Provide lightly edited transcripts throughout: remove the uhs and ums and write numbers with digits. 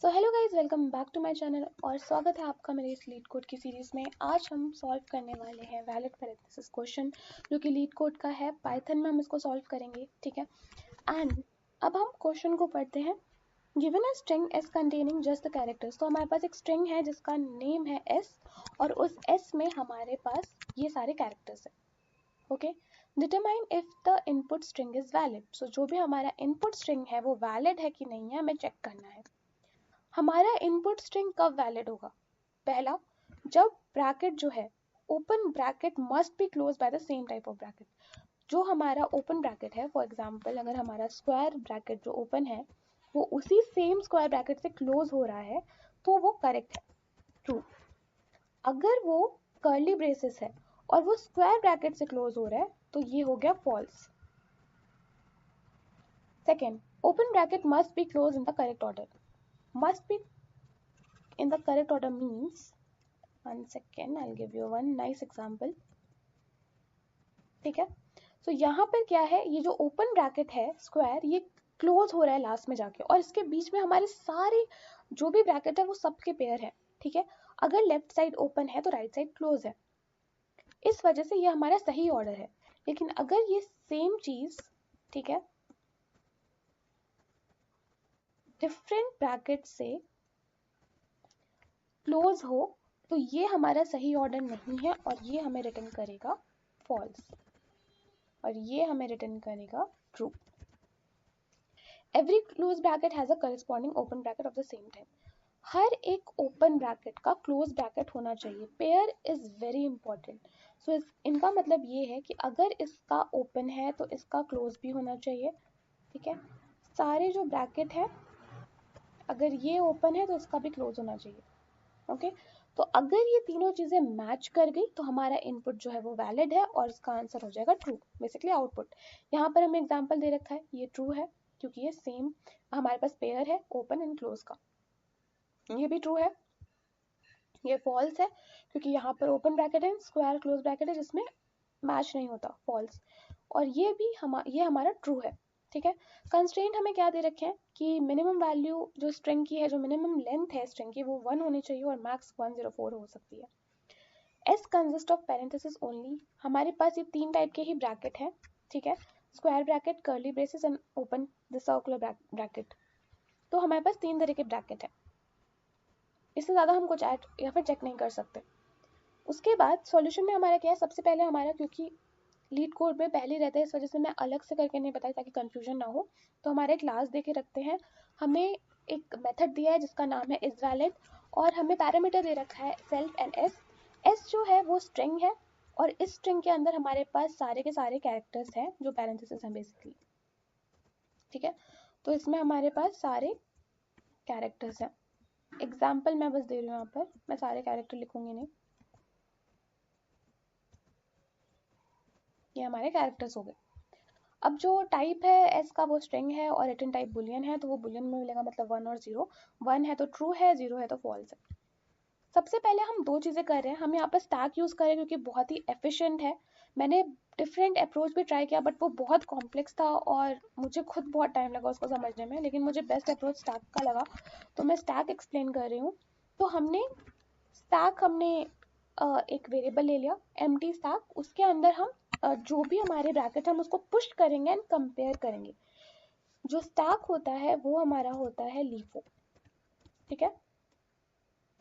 So hello guys, welcome back to my channel और स्वागत है आपका मेरे इस लीड कोड की सीरीज में। आज हम सॉल्व करने वाले हैं वैलिड पैरेंथेसिस क्वेश्चन जो कि लीड कोड का है। पाइथन में हम इसको सॉल्व करेंगे, ठीक है। एंड अब हम क्वेश्चन को पढ़ते हैं। Given a string S containing just the characters. तो हमारे पास एक स्ट्रिंग है जिसका नेम है एस और उस एस में हमारे पास ये सारे कैरेक्टर्स है। Okay, determine if the input string is valid. So जो भी हमारा इनपुट स्ट्रिंग है वो वैलिड है कि नहीं है हमें चेक करना है। हमारा इनपुट स्ट्रिंग कब वैलिड होगा? पहला, जब ब्रैकेट जो है open bracket must be close by the same type of bracket. जो हमारा ओपन ब्रैकेट है, फॉर एग्जांपल अगर हमारा स्क्वायर ब्रैकेट जो ओपन है वो उसी सेम स्क्वायर ब्रैकेट से क्लोज हो रहा है तो वो करेक्ट है, ट्रू। अगर वो कर्ली ब्रेसेस है और वो स्क्वायर ब्रैकेट से क्लोज हो रहा है तो ये हो गया false. Second, open bracket must be close in the correct order. Must be in the correct order means, one second, I'll give you one nice example, ठीक है। तो यहाँ पर क्या है, ये जो ओपन ब्रैकेट है स्क्वायर ये क्लोज हो रहा है लास्ट में जाके और इसके बीच में हमारे सारे जो भी ब्रैकेट है वो सबके पेयर है, ठीक है। अगर लेफ्ट साइड ओपन है तो राइट साइड क्लोज है, इस वजह से ये हमारा सही ऑर्डर है। लेकिन अगर ये सेम चीज, ठीक है, डिफरेंट ब्रैकेट से क्लोज हो तो ये हमारा सही ऑर्डर नहीं है और ये हमें रिटर्न करेगा फॉल्स और ये हमें रिटर्न करेगा true. Every close bracket has a corresponding open bracket of the same time. हर एक ओपन ब्रैकेट का क्लोज ब्रैकेट होना चाहिए। Pair is very important. So इनका मतलब ये है कि अगर इसका ओपन है तो इसका क्लोज भी होना चाहिए, ठीक है। सारे जो ब्रैकेट है अगर ये ओपन है तो इसका भी क्लोज होना चाहिए, ओके। तो अगर ये तीनों चीजें मैच कर गई तो हमारा इनपुट जो है वो वैलिड है और इसका आंसर हो जाएगा ट्रू, बेसिकली आउटपुट। यहाँ पर हमें एग्जांपल दे रखा है, ये ट्रू है क्योंकि ये सेम हमारे पास पेयर है ओपन एंड क्लोज का। ये भी ट्रू है। ये फॉल्स है क्योंकि यहाँ पर ओपन ब्रैकेट है, स्क्वायर क्लोज ब्रैकेट है जिसमें मैच नहीं होता, फॉल्स। और ये भी ये हमारा ट्रू है, ठीक है। कंस्ट्रेंट हमें क्या दे रखे हैं कि मिनिमम वैल्यू जो स्ट्रिंग की है, जो मिनिमम लेंथ है स्ट्रिंग की वो 1 होनी चाहिए और मैक्स 104 हो सकती है। S consist of parenthesis only. हमारे पास ये तीन टाइप के ही ब्रैकेट है, ठीक है। Square bracket, curly braces and open the circular bracket. तो हमारे पास तीन तरह के ब्रैकेट है, इससे ज्यादा हम कुछ ऐड या फिर चेक नहीं कर सकते। उसके बाद सॉल्यूशन में हमारा क्या है, सबसे पहले हमारा, क्योंकि लीड कोड में पहले रहता है इस वजह से मैं अलग से करके नहीं बताई ताकि कंफ्यूजन ना हो, तो हमारे क्लास दे के रखते हैं। हमें एक मेथड दिया है जिसका नाम है इज वैलिड और हमें पैरामीटर दे रखा है सेल्फ एंड एस। एस जो है वो स्ट्रिंग है और इस स्ट्रिंग के अंदर हमारे पास सारे के सारे कैरेक्टर्स हैं जो पैरेंथेसिस हैं बेसिकली, ठीक है। तो इसमें हमारे पास सारे कैरेक्टर्स हैं। एग्जाम्पल मैं बस दे रही हूँ, यहाँ पर मैं सारे कैरेक्टर लिखूंगी नहीं, ये हमारे कैरेक्टर्स हो गए। अब जो टाइप है एस का वो स्ट्रिंग है और रिटर्न टाइप बुलियन है, तो वो बुलियन में मिलेगा मतलब 1 और 0। 1 है तो ट्रू है, 0 है तो फॉल्स है। सबसे पहले हम दो चीजें कर रहे हैं, हम यहाँ पर स्टैक यूज कर रहे हैं क्योंकि बहुत ही एफिशिएंट है। मैंने डिफरेंट अप्रोच भी ट्राई किया बट वो बहुत कॉम्प्लेक्स था और मुझे खुद बहुत टाइम लगा उसको समझने में, लेकिन मुझे बेस्ट अप्रोच स्टैक का लगा तो मैं स्टैक एक्सप्लेन कर रही हूँ। तो हमने एक वेरिएबल ले लिया एम्प्टी स्टैक, उसके अंदर हम जो भी हमारे ब्रैकेट हम उसको पुश करेंगे एंड कंपेयर करेंगे। जो स्टैक होता है वो हमारा होता है लीफो, ठीक है।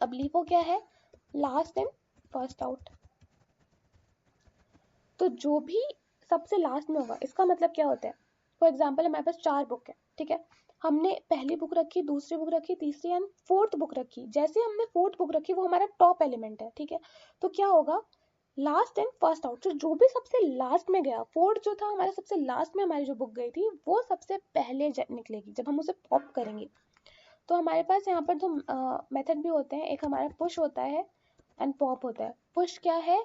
अब लीफो क्या है, लास्ट इन फर्स्ट आउट। तो जो भी सबसे लास्ट में होगा, इसका मतलब क्या होता है, फॉर एग्जाम्पल हमारे पास 4 बुक है, ठीक है। हमने पहली बुक रखी, दूसरी बुक रखी, तीसरी एंड फोर्थ बुक रखी। जैसे हमने फोर्थ बुक रखी वो हमारा टॉप एलिमेंट है, ठीक है। तो क्या होगा, लास्ट एंड फर्स्ट आउट, तो जो भी सबसे लास्ट में गया, फोर्थ जो था हमारा सबसे लास्ट में हमारी जो बुक गई थी वो सबसे पहले निकलेगी जब हम उसे पॉप करेंगे। तो हमारे पास यहाँ पर दो मेथड भी होते हैं, एक हमारा पुश होता है एंड पॉप होता है। पुश क्या है,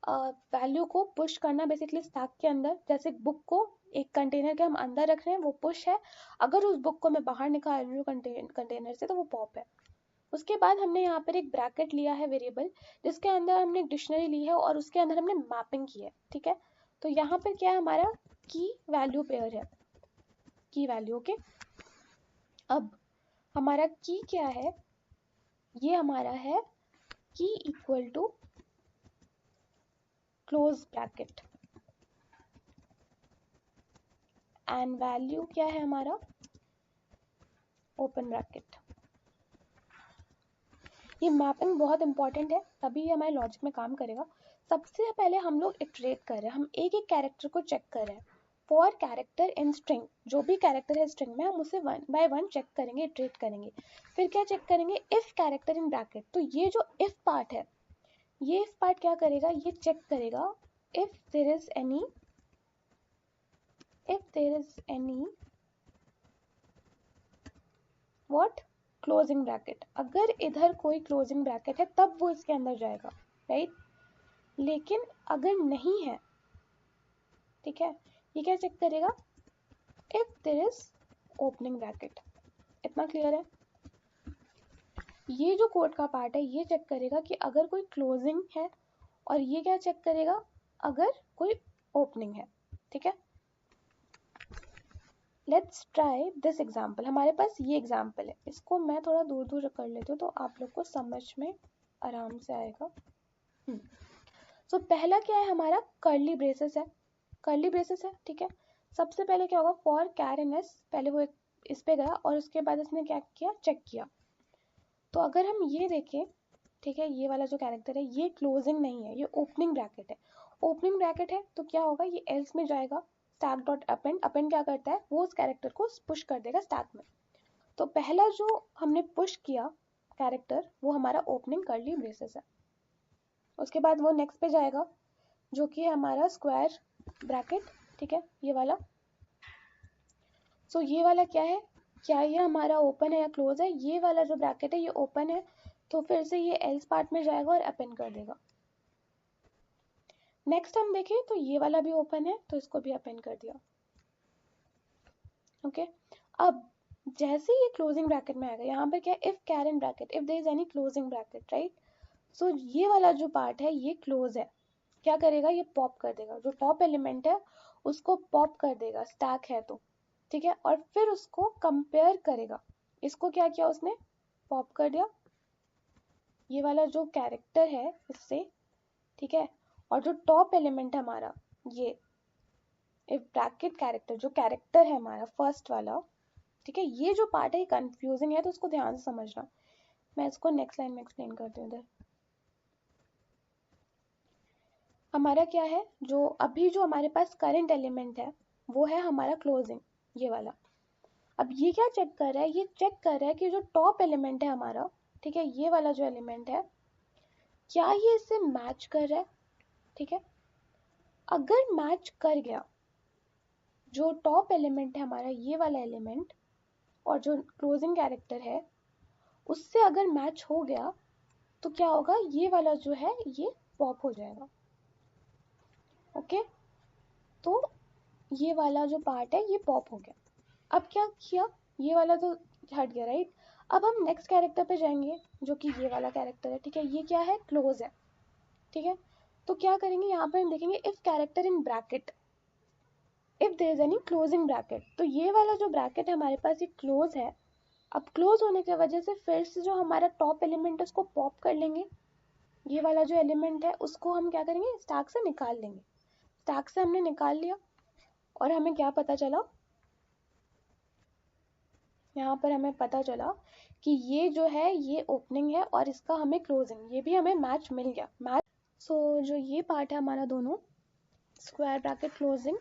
वैल्यू को पुश करना बेसिकली स्टैक के अंदर, जैसे बुक को एक कंटेनर के हम अंदर रख रहे हैं वो पुश है, अगर उस बुक को मैं बाहर निकाल रही हूँ कंटेनर से तो वो पॉप है। उसके बाद हमने यहाँ पर एक ब्रैकेट लिया है वेरिएबल जिसके अंदर हमने एक डिक्शनरी ली है और उसके अंदर हमने मैपिंग की है, ठीक है। तो यहाँ पर क्या है, हमारा की वैल्यू पेयर है, की वैल्यू, ओके। अब हमारा की क्या है, ये हमारा है की equal to close bracket and value क्या है हमारा, ओपन ब्रैकेट। ये मैपिंग बहुत इंपॉर्टेंट है, तभी ये हमारे लॉजिक में काम करेगा। सबसे पहले हम लोग इटरेट कर रहे हैं, हम एक एक कैरेक्टर को चेक कर रहे हैं। फॉर कैरेक्टर इन स्ट्रिंग, जो भी कैरेक्टर है स्ट्रिंग में हम उसे वन बाय वन चेक करेंगे, इटरेट करेंगे। फिर क्या चेक करेंगे, इफ कैरेक्टर इन ब्रैकेट। तो ये जो इफ पार्ट है, ये इफ पार्ट क्या करेगा, ये चेक करेगा if there is any what, closing bracket. अगर इधर कोई क्लोजिंग ब्रैकेट है तब वो इसके अंदर जाएगा, राइट। लेकिन अगर नहीं है, ठीक है, ये क्या चेक करेगा, if there is opening bracket. इतना क्लियर है। ये जो कोड का पार्ट है ये चेक करेगा कि अगर कोई क्लोजिंग है, और ये क्या चेक करेगा, अगर कोई ओपनिंग है, ठीक है। Let's try this example. हमारे पास ये एग्जाम्पल है, इसको मैं थोड़ा दूर दूर कर लेती हूँ तो आप लोग को समझ में आराम से आएगा। तो पहला क्या है हमारा, कर्ली ब्रेसेस है, कर्ली ब्रेसेस है, ठीक है। सबसे पहले क्या होगा, फॉर कैर इन एस, पहले वो इस पे गया और उसके बाद इसने क्या किया, चेक किया। तो अगर हम ये देखें, ठीक है, ये वाला जो कैरेक्टर है ये क्लोजिंग नहीं है, ये ओपनिंग ब्रैकेट है। ओपनिंग ब्रैकेट है तो क्या होगा, ये एल्स में जाएगा, स्टैक डॉट अपेंड, अपेंड क्या करता है, वो उस कैरेक्टर को पुश कर देगा स्टैक में। तो पहला जो हमने पुश किया कैरेक्टर वो हमारा ओपनिंग कर्ली ब्रेसेस है। उसके बाद वो नेक्स्ट पे जाएगा जो कि है हमारा स्क्वायर ब्रैकेट, ठीक है, ये वाला। सो ये वाला क्या है, क्या ये हमारा ओपन है या क्लोज है, ये वाला जो ब्रैकेट है ये ओपन है, तो फिर से ये एल्स पार्ट में जाएगा और अपेंड कर देगा। नेक्स्ट हम देखें तो ये वाला भी ओपन है तो इसको भी अपेंड कर दिया, ओके। अब जैसे ये क्लोजिंग ब्रैकेट में आएगा, यहाँ पर क्या, if care in bracket, if there is any closing bracket, right. So ये वाला जो पार्ट है ये क्लोज है, क्या करेगा, ये पॉप कर देगा, जो टॉप एलिमेंट है उसको पॉप कर देगा, स्टैक है तो, ठीक है। और फिर उसको कंपेयर करेगा, इसको क्या किया उसने, पॉप कर दिया ये वाला जो कैरेक्टर है इससे, ठीक है। और जो टॉप एलिमेंट है हमारा ये इफ ब्रैकेट कैरेक्टर, जो कैरेक्टर है हमारा फर्स्ट वाला, ठीक है। ये जो पार्ट है ये कंफ्यूजिंग है तो उसको ध्यान से समझना, मैं इसको नेक्स्ट लाइन में एक्सप्लेन करती हूँ। इधर हमारा क्या है, जो अभी जो हमारे पास करंट एलिमेंट है वो है हमारा क्लोजिंग, ये वाला। अब ये क्या चेक कर रहा है, ये चेक कर रहा है कि जो टॉप एलिमेंट है हमारा, ठीक है, ये वाला जो एलिमेंट है क्या ये इससे मैच कर रहा है, ठीक है। अगर मैच कर गया, जो टॉप एलिमेंट है हमारा ये वाला एलिमेंट और जो क्लोजिंग कैरेक्टर है उससे अगर मैच हो गया तो क्या होगा, ये वाला जो है ये पॉप हो जाएगा, ओके। तो ये वाला जो पार्ट है ये पॉप हो गया। अब क्या किया, ये वाला तो हट गया, राइट। अब हम नेक्स्ट कैरेक्टर पे जाएंगे जो कि ये वाला कैरेक्टर है, ठीक है, ये क्या है, क्लोज है, ठीक है। तो क्या करेंगे, यहाँ पर हम देखेंगे if character in bracket, if there is any closing bracket. तो ये वाला जो ब्रैकेट है हमारे पास ये क्लोज है। अब क्लोज होने की वजह से फिर से जो हमारा टॉप एलिमेंट है उसको पॉप कर लेंगे, ये वाला जो एलिमेंट है उसको हम क्या करेंगे, स्टैक से निकाल लेंगे। स्टैक से हमने निकाल लिया और हमें क्या पता चला, यहाँ पर हमें पता चला कि ये जो है ये ओपनिंग है और इसका हमें क्लोजिंग, ये भी हमें मैच मिल गया, मैच। सो जो ये पार्ट है हमारा दोनों square bracket closing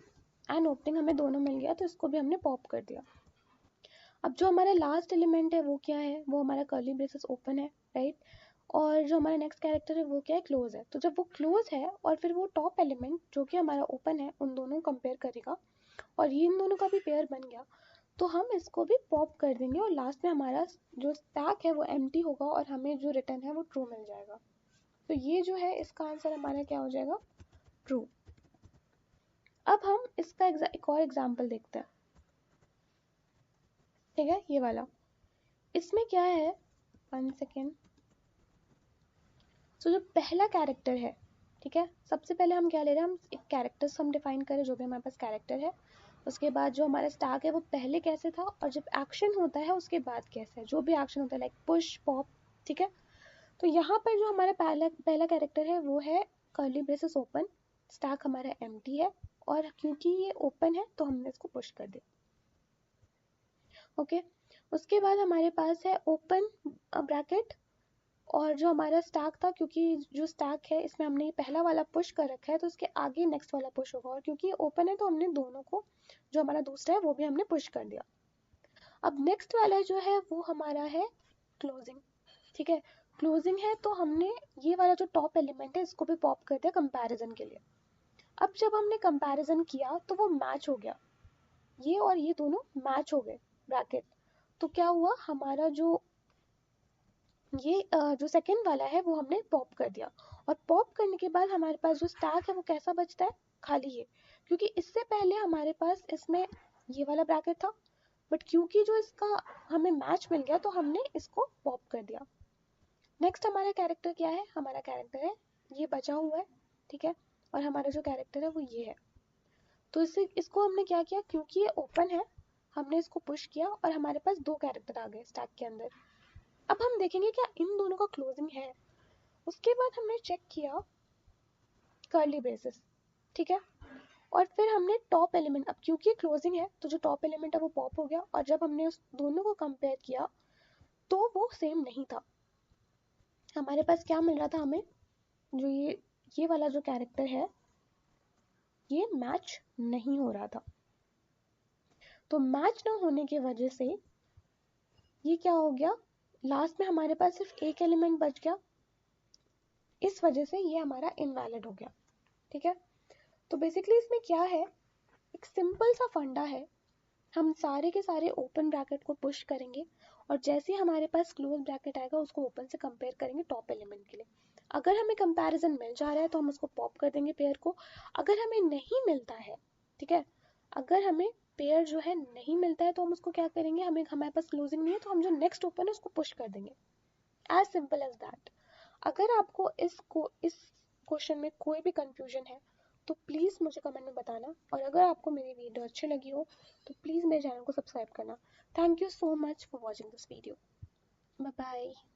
and opening हमें दोनों मिल गया, तो इसको भी हमने पॉप कर दिया। अब जो हमारा लास्ट एलिमेंट है वो क्या है, वो हमारा कर्ली ब्रेसेस ओपन है, राइट। और जो हमारा नेक्स्ट कैरेक्टर है वो क्या है, क्लोज है। तो जब वो क्लोज है और फिर वो टॉप एलिमेंट जो कि हमारा ओपन है उन दोनों को कंपेयर करेगा और ये इन दोनों का भी पेयर बन गया, तो हम इसको भी पॉप कर देंगे और लास्ट में हमारा जो स्टैक है वो एम्प्टी होगा और हमें जो रिटर्न है वो ट्रू मिल जाएगा। तो ये जो है इसका आंसर हमारा क्या हो जाएगा, ट्रू। अब हम इसका एक और एग्जाम्पल देखते हैं, ठीक है, ये वाला। इसमें क्या है, 1 सेकेंड। सो जो पहला कैरेक्टर है, ठीक है, सबसे पहले हम क्या ले रहे हैं, हम एक कैरेक्टर्स हम डिफाइन करें, जो भी हमारे पास कैरेक्टर है उसके बाद जो हमारा स्टैक है वो पहले कैसे था और जब एक्शन होता है उसके बाद कैसे है, जो भी एक्शन होता है लाइक पुश पॉप, ठीक है। तो यहाँ पर जो हमारा पहला कैरेक्टर है वो है कर्ली ब्रेसेस ओपन, स्टैक हमारा एम्प्टी है और क्योंकि ये ओपन है तो हमने इसको पुश कर दिया। ओके, उसके बाद हमारे पास है ओपन ब्रैकेट और जो हमारा स्टैक था, क्योंकि जो स्टैक है इसमें हमने ये पहला वाला पुश कर रखा है तो उसके आगे नेक्स्ट वाला पुश होगा और क्योंकि ये ओपन है तो हमने दोनों को, जो हमारा दूसरा है वो भी हमने पुश कर दिया। अब नेक्स्ट वाला जो है वो हमारा है क्लोजिंग, ठीक है। क्लोजिंग है तो हमने ये वाला जो टॉप एलिमेंट है इसको भी पॉप कर दिया कंपैरिजन के लिए। अब जब हमने कंपैरिजन किया तो वो मैच हो गया, ये और ये दोनों मैच हो गए ब्रैकेट। तो क्या हुआ, हमारा जो ये जो सेकंड वाला है वो हमने पॉप कर दिया और पॉप करने के बाद हमारे पास जो स्टैक है वो कैसा बचता है, खाली है, क्योंकि इससे पहले हमारे पास इसमें ये वाला ब्रैकेट था बट क्योंकि जो इसका हमें मैच मिल गया तो हमने इसको पॉप कर दिया। नेक्स्ट हमारा कैरेक्टर क्या है, हमारा कैरेक्टर है ये बचा हुआ है, ठीक है, और हमारा जो कैरेक्टर है वो ये है। तो इसको हमने क्या किया, क्योंकि ये ओपन है हमने इसको पुश किया और हमारे पास दो कैरेक्टर आ गए स्टैक के अंदर। अब हम देखेंगे क्या इन दोनों का क्लोजिंग है। उसके बाद हमने चेक किया कर्ली ब्रेसेस, ठीक है, और फिर हमने टॉप एलिमेंट, अब क्योंकि क्लोजिंग है तो जो टॉप एलिमेंट है वो पॉप हो गया और जब हमने उस दोनों को कंपेयर किया तो वो सेम नहीं था। हमारे पास क्या मिल रहा था, हमें जो ये वाला जो कैरेक्टर है ये मैच नहीं हो रहा था। तो मैच ना होने की वजह से ये क्या हो गया, लास्ट में हमारे पास सिर्फ एक एलिमेंट बच गया, इस वजह से ये हमारा इनवैलिड हो गया, ठीक है। तो बेसिकली इसमें क्या है, एक सिंपल सा फंडा है, हम सारे के सारे ओपन ब्रैकेट को पुश करेंगे और जैसे ही हमारे पास क्लोज ब्रैकेट आएगा उसको ओपन से कंपेयर करेंगे टॉप एलिमेंट के लिए। अगर हमें कंपैरिजन मिल जा रहा है तो हम उसको पॉप कर देंगे पेयर को, अगर हमें नहीं मिलता है, ठीक है, अगर हमें पेयर जो है नहीं मिलता है तो हम उसको क्या करेंगे, हमें हमारे पास क्लोजिंग नहीं है तो हम जो नेक्स्ट ओपन है उसको पुश कर देंगे, एज सिंपल एज दैट। अगर आपको इस क्वेश्चन में कोई भी कंफ्यूजन है तो प्लीज़ मुझे कमेंट में बताना और अगर आपको मेरी वीडियो अच्छी लगी हो तो प्लीज़ मेरे चैनल को सब्सक्राइब करना। Thank you so much for watching this video. Bye bye.